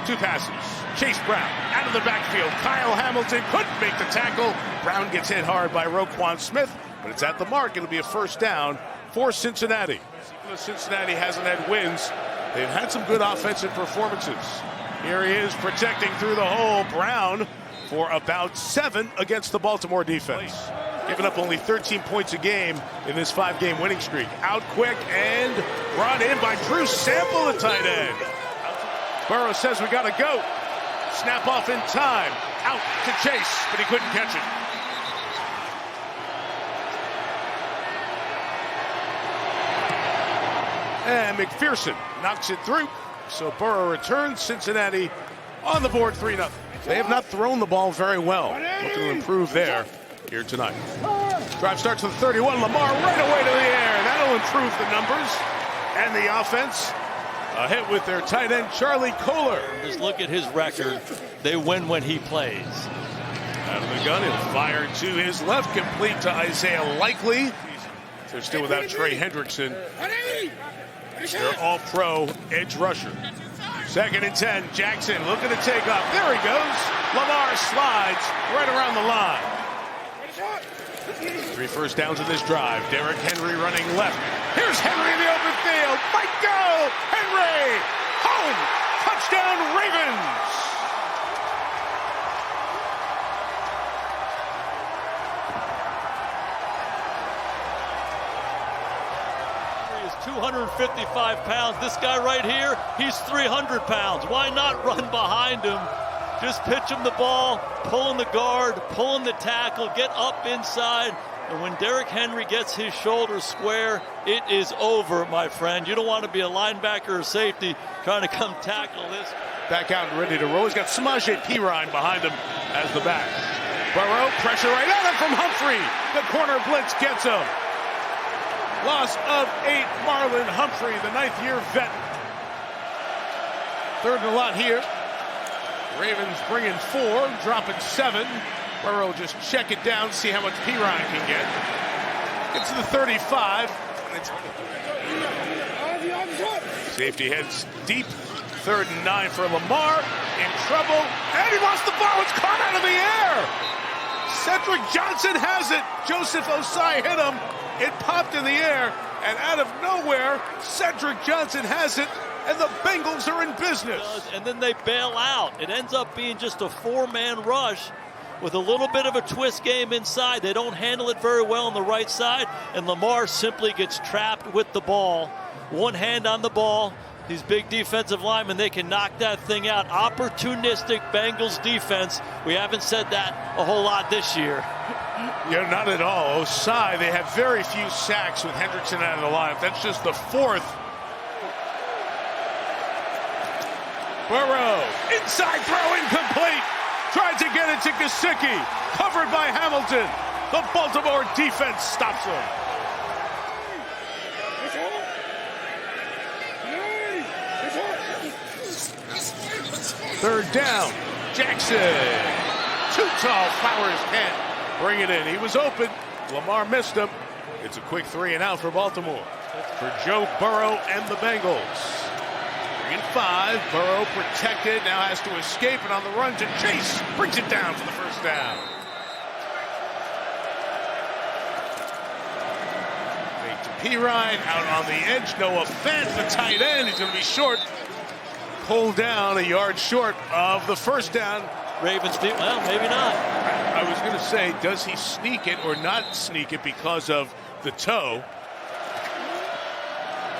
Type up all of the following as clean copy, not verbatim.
Two passes. Chase Brown out of the backfield. Kyle Hamilton couldn't make the tackle. Brown gets hit hard by Roquan Smith, but it's at the mark. It'll be a first down for Cincinnati. Cincinnati hasn't had wins. They've had some good offensive performances. Here he is protecting through the hole. Brown for about 7 against the Baltimore defense. Giving up only 13 points a game in this 5-game winning streak. Out quick and brought in by Drew Sample, the tight end. Burrow says we gotta go. Snap off in time. Out to Chase, but he couldn't catch it. And McPherson knocks it through. So Burrow returns. Cincinnati on the board 3-0. They have not thrown the ball very well. Looking to improve there here tonight. Drive starts with 31. Lamar right away to the air. That'll improve the numbers and the offense. A hit with their tight end, Charlie Kohler. Just look at his record. They win when he plays. Out of the gun, he'll fire to his left, complete to Isaiah Likely. They're still without Trey Hendrickson. They're all-pro edge rusher. 2nd and 10, Jackson looking to take off. There he goes. Lamar slides right around the line. 3 first downs in this drive. Derrick Henry running left. Here's Henry in the open field. Might go. Henry. Home. Touchdown Ravens. He is 255 pounds. This guy right here, he's 300 pounds. Why not run behind him? Just pitch him the ball, pulling the guard, pulling the tackle, get up inside. And when Derrick Henry gets his shoulders square, it is over, my friend. You don't want to be a linebacker or safety trying to come tackle this. Back out and ready to roll. He's got Samaje Perine behind him as the back. Burrow, pressure right at him from Humphrey. The corner blitz gets him. Loss of 8, Marlon Humphrey, the 9th-year vet. 3rd and a lot here. Ravens bringing 4, dropping 7. Burrow just check it down, see how much Perine can get. Gets to the 35. Safety heads deep. 3rd and 9 for Lamar. In trouble. And he lost the ball. It's caught out of the air. Cedric Johnson has it. Joseph Osai hit him. It popped in the air. And out of nowhere, Cedric Johnson has it. And the Bengals are in business. And then they bail out. It ends up being just a 4-man rush with a little bit of a twist game inside. They don't handle it very well on the right side, and Lamar simply gets trapped with the ball. One hand on the ball. These big defensive linemen, they can knock that thing out. Opportunistic Bengals defense. We haven't said that a whole lot this year. Yeah, not at all. Osai, they have very few sacks with Hendrickson out of the lineup. That's just the 4th. Burrow, inside throw incomplete. Tried to get it to Gesicki. Covered by Hamilton. The Baltimore defense stops him. Third down. Jackson. Too tall. Flowers can't bring it in. He was open. Lamar missed him. It's a quick 3 and out for Baltimore. For Joe Burrow and the Bengals. 3 and 5. Burrow protected. Now has to escape, and on the run to Chase. Brings it down for the first down. Fake to Perine. Out on the edge. Noah Fant, the tight end. He's going to be short. Pulled down a yard short of the first down. Ravens, well, maybe not. I was going to say, does he sneak it or not sneak it because of the toe?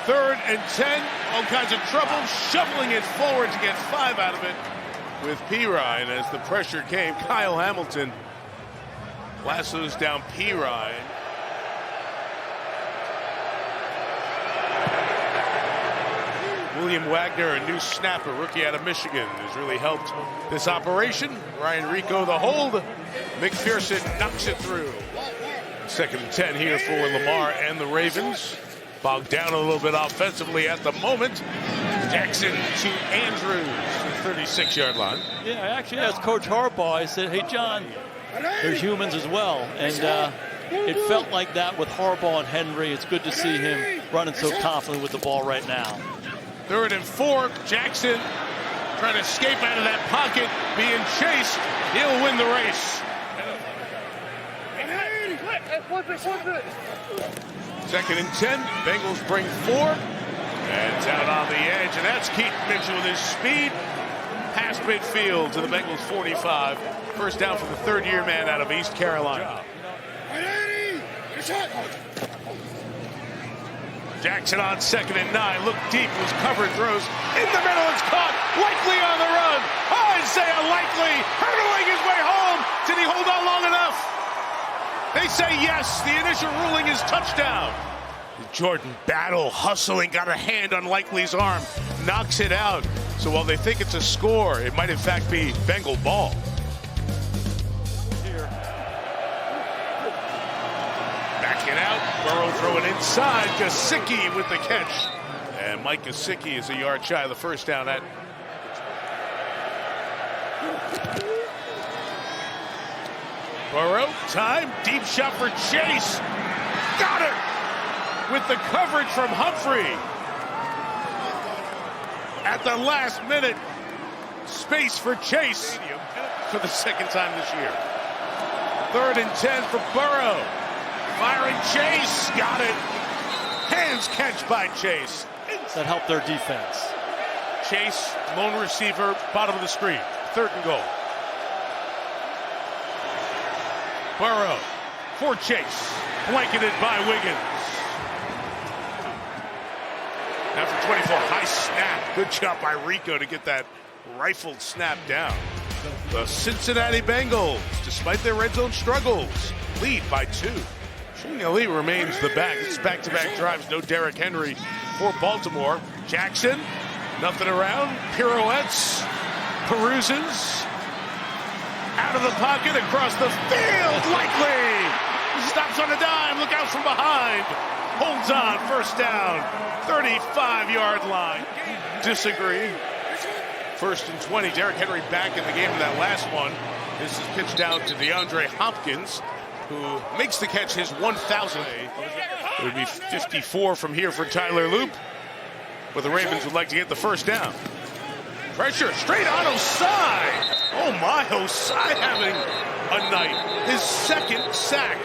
3rd and 10, all kinds of trouble, shuffling it forward to get 5 out of it with Perine as the pressure came. Kyle Hamilton lassos down Perine. William Wagner, a new snapper, rookie out of Michigan, has really helped this operation. Ryan Rico, the hold. McPherson knocks it through. 2nd and 10 here for Lamar and the Ravens. Bogged down a little bit offensively at the moment. Jackson to Andrews, 36-yard line. Yeah, I actually asked Coach Harbaugh, I said, hey, John, they're humans as well. And it felt like that with Harbaugh and Henry. It's good to see him running so confident with the ball right now. 3rd and 4, Jackson Trying to escape out of that pocket, being chased. He'll win the race. Second and 10. Bengals bring 4. And it's out on the edge, and that's Keith Mitchell with his speed. Past midfield to the Bengals 45. First down for the third-year man out of East Carolina. Jackson on 2nd and 9. Look deep, was covered, throws in the middle. It's caught. Likely on the run. Isaiah Likely hurdling his way home. Did he hold on long enough? They say yes. The initial ruling is touchdown. Jordan Battle hustling, got a hand on Likely's arm, knocks it out. So while they think it's a score, it might in fact be Bengal ball. Here. Backing out, Burrow throwing inside, Gesicki with the catch. And Mike Gesicki is a yard shy of the first down. At Burrow, time, deep shot for Chase. Got it! With the coverage from Humphrey. At the last minute, space for Chase for the second time this year. 3rd and 10 for Burrow. Firing Chase, got it. Hands catch by Chase. That helped their defense. Chase, lone receiver, bottom of the screen. 3rd and goal. Burrow for Chase, blanketed by Wiggins. Now for 24, high snap. Good job by Rico to get that rifled snap down. The Cincinnati Bengals, despite their red zone struggles, lead by 2. Shane Elite remains the back. It's back-to-back drives. No Derrick Henry for Baltimore. Jackson, nothing around. Pirouettes, peruses. Out of the pocket, across the field. Likely stops on a dime. Look out from behind. Holds on, first down, 35-yard line. Disagree. 1st and 20. Derrick Henry back in the game in that last one. This is pitched down to DeAndre Hopkins, who makes the catch his 1,000th. It would be 54 from here for Tyler Loop. But the Ravens would like to get the first down. Pressure, straight on Osai. Oh my, Osai having a night. His 2nd sack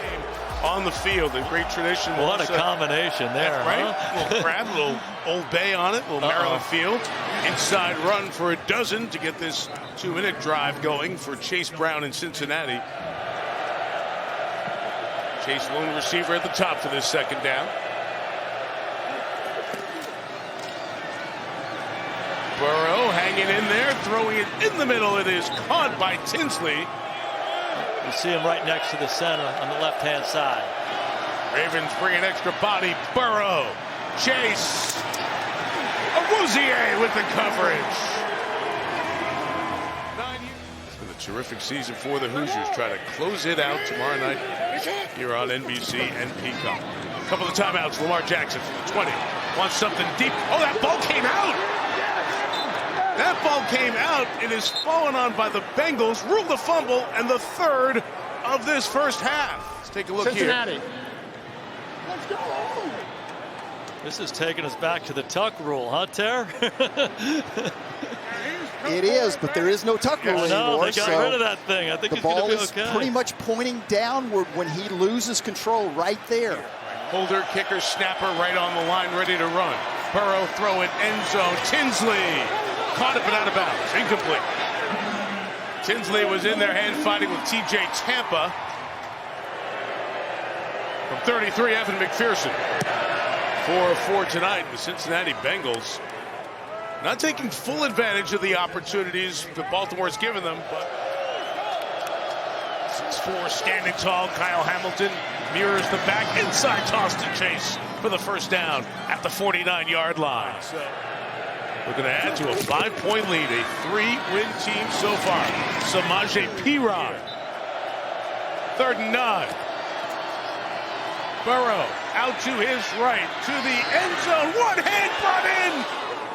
on the field. A great tradition. What a combination there, right? Huh? A little crab, a little Old Bay on it, a little Maryland field. Inside run for a dozen to get this 2-minute drive going for Chase Brown in Cincinnati. Chase lone receiver at the top for this second down. Burrow hanging in there, throwing it in the middle. It is caught by Tinsley. You see him right next to the center on the left-hand side. Ravens bring an extra body. Burrow, Chase, Awuzie with the coverage. It's been a terrific season for the Hoosiers. Try to close it out tomorrow night here on NBC and Peacock. A couple of timeouts. Lamar Jackson from the 20. Wants something deep. Oh, that ball came out. That ball came out. It is fallen on by the Bengals. Ruled the fumble and the 3rd of this first half. Let's take a look Cincinnati. here. Let's go. This is taking us back to the tuck rule, huh, Ter? It is, but there is no tuck rule anymore. They got rid of that thing. I think the he's going ball to be is okay. pretty much pointing downward when he loses control right there. Holder, kicker, snapper right on the line, ready to run. Burrow throw it, end zone. Tinsley caught it but out of bounds. Incomplete. Tinsley was in there hand fighting with TJ Tampa. From 33, Evan McPherson. 4-4 tonight. The Cincinnati Bengals not taking full advantage of the opportunities that Baltimore's given them. But 6'4", standing tall, Kyle Hamilton mirrors the back, inside toss to Chase for the first down at the 49-yard line. So looking to add to a 5-point lead, a 3-win team so far. Samaje Perine. 3rd and 9. Burrow out to his right, to the end zone. One hand brought in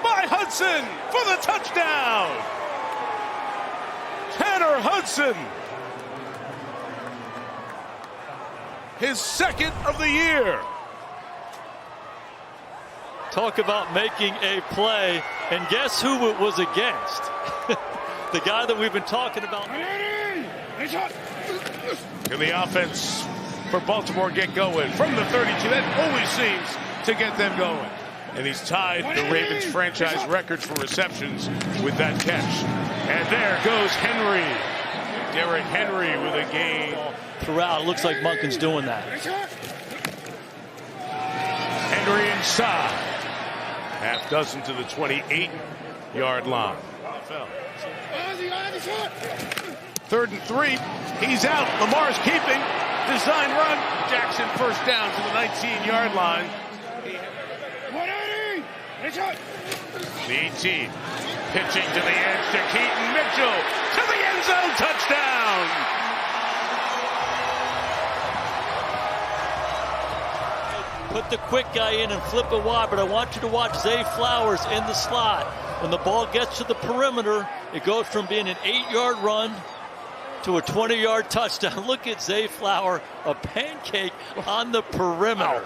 by Hudson for the touchdown. Tanner Hudson. His 2nd of the year. Talk about making a play. And guess who it was against? The guy that we've been talking about. Can the offense for Baltimore get going from the 32? That always seems to get them going. And he's tied the Ravens franchise records for receptions with that catch. And there goes Henry. Derrick Henry with a gain. Throughout, it looks like Monken's doing that. Henry inside. Half dozen to the 28-yard line. 3rd and 3. He's out. Lamar's keeping. Design run. Jackson first down to the 19-yard line. The 18. Pitching to the edge to Keaton Mitchell. To the end zone. Touchdown. Put the quick guy in and flip it wide, but I want you to watch Zay Flowers in the slot. When the ball gets to the perimeter, it goes from being an 8-yard run to a 20-yard touchdown. Look at Zay Flower, a pancake on the perimeter.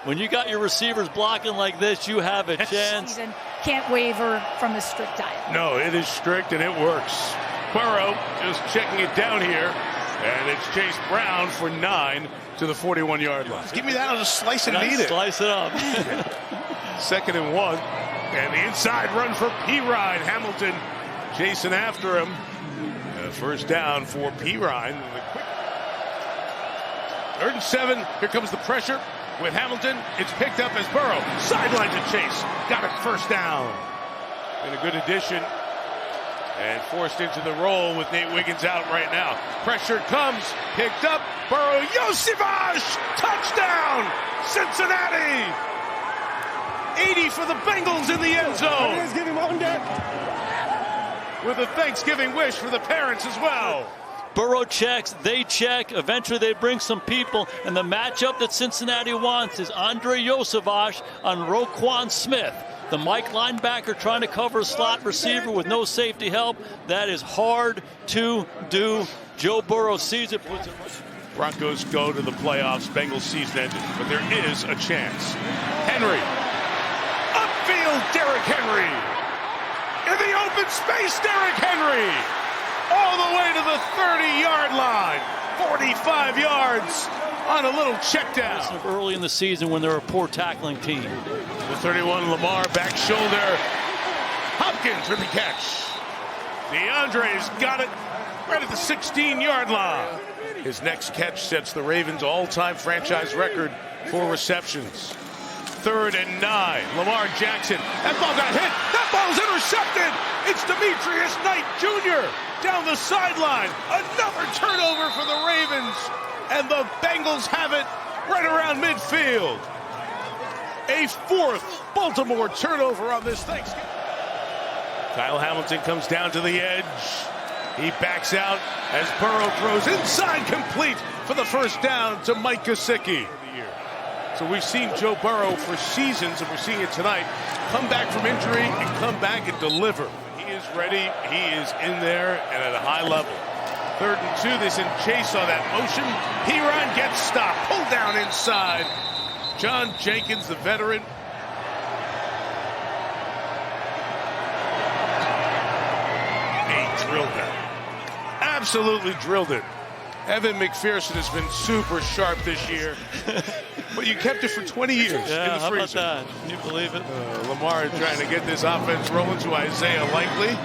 When you got your receivers blocking like this, you have a chance. Can't waver from the strict diet. No, it is strict and it works. Burrow just checking it down here. And it's Chase Brown for 9 to the 41-yard line. Give me that on a slice and eat it. Slice it up. 2nd and 1. And the inside run for P-Ryan. Hamilton chasing after him. First down for P-Ryan. 3rd and 7. Here comes the pressure with Hamilton. It's picked up as Burrow. Sideline to Chase. Got it, first down. And a good addition. And forced into the roll with Nate Wiggins out right now. Pressure comes, picked up, Burrow, Yosivas, touchdown, Cincinnati. 80 for the Bengals in the end zone. With a Thanksgiving wish for the parents as well. Burrow checks, they check, eventually they bring some people, and the matchup that Cincinnati wants is Andre Yosivas on Roquan Smith. The Mike linebacker trying to cover a slot receiver with no safety help. That is hard to do. Joe Burrow sees it. Broncos go to the playoffs. Bengals season ended, but there is a chance. Henry. Upfield, Derrick Henry. In the open space, Derrick Henry. All the way to the 30-yard line. 45 yards on a little check down. Early in the season when they're a poor tackling team. The 31, Lamar, back shoulder. Hopkins with the catch. DeAndre's got it right at the 16-yard line. His next catch sets the Ravens' all-time franchise record for receptions. 3rd and 9. Lamar Jackson. That ball got hit. That ball's intercepted. It's Demetrius Knight Jr. down the sideline. Another turnover for the Ravens. And the Bengals have it right around midfield. A 4th Baltimore turnover on this Thanksgiving. Kyle Hamilton comes down to the edge. He backs out as Burrow throws inside, complete for the first down to Mike Gesicki. So we've seen Joe Burrow for seasons, and we're seeing it tonight, come back from injury and come back and deliver. He is ready. He is in there and at a high level. 3rd and 2. They send Chase on that motion. P-Ryan gets stopped. Pulled down inside. John Jenkins, the veteran. He drilled it. Absolutely drilled it. Evan McPherson has been super sharp this year. But you kept it for 20 years in the how freezer. about that? Can you believe it? Lamar trying to get this offense rolling to Isaiah Likely.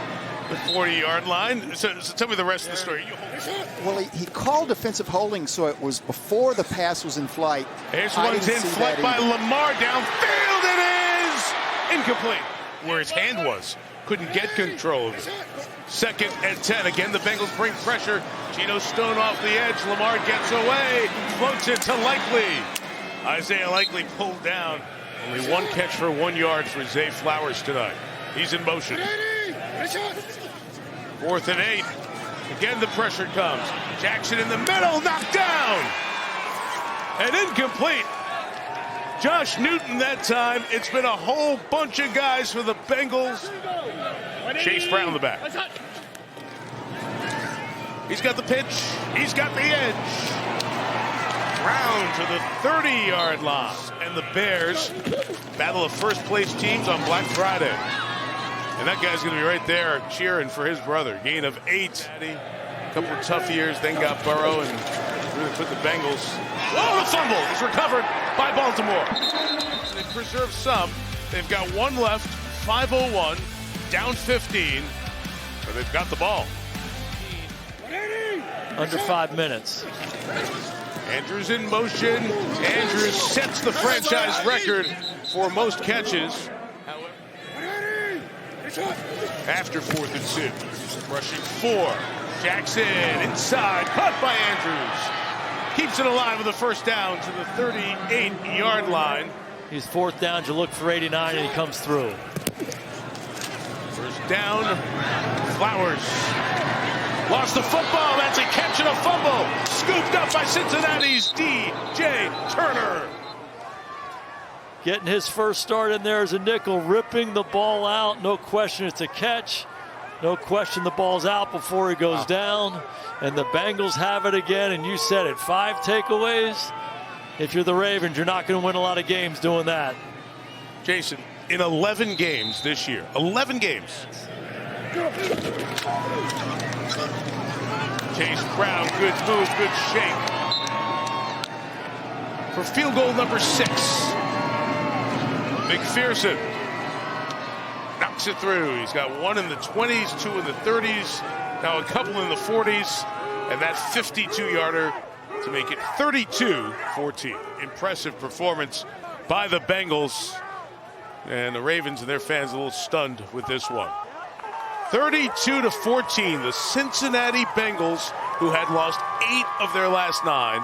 The 40-yard line. So tell me the rest of the story. Well, he called defensive holding, so it was before the pass was in flight. Here's one's in flight by Lamar. Downfield it is! Incomplete. Where his hand was. Couldn't get control of it. 2nd and 10. Again, the Bengals bring pressure. Geno Stone off the edge. Lamar gets away. Floats it to Likely. Isaiah Likely pulled down. Only 1 catch for 1 yard for Zay Flowers tonight. He's in motion. 4th and 8. Again, the pressure comes. Jackson in the middle, knocked down. And incomplete. Josh Newton that time. It's been a whole bunch of guys for the Bengals. Chase Brown in the back. He's got the pitch. He's got the edge. Brown to the 30-yard line. And the Bears battle of first-place teams on Black Friday. And that guy's going to be right there cheering for his brother. Gain of 8. A couple of tough years, then got Burrow and really put the Bengals. Oh, the fumble is recovered by Baltimore. They preserve some. They've got one left, 5:01, down 15, but they've got the ball. Under 5 minutes. Andrews in motion. Andrews sets the franchise record for most catches. After 4th and 2, rushing 4. Jackson inside, caught by Andrews. Keeps it alive with a first down to the 38-yard line. He's 4th down. You look for 89, and he comes through. First down, Flowers. Lost the football. That's a catch and a fumble. Scooped up by Cincinnati's D.J. Turner. Getting his first start in there as a nickel, ripping the ball out. No question it's a catch. No question the ball's out before he goes down. And the Bengals have it again. And you said it, 5 takeaways. If you're the Ravens, you're not going to win a lot of games doing that. Jason, in 11 games this year, 11 games. Chase Brown, good move, good shake. For field goal number 6. McPherson knocks it through. He's got 1 in the 20s, 2 in the 30s, now a couple in the 40s, and that 52-yarder to make it 32-14. Impressive performance by the Bengals, and the Ravens and their fans a little stunned with this one. 32-14, the Cincinnati Bengals, who had lost 8 of their last 9.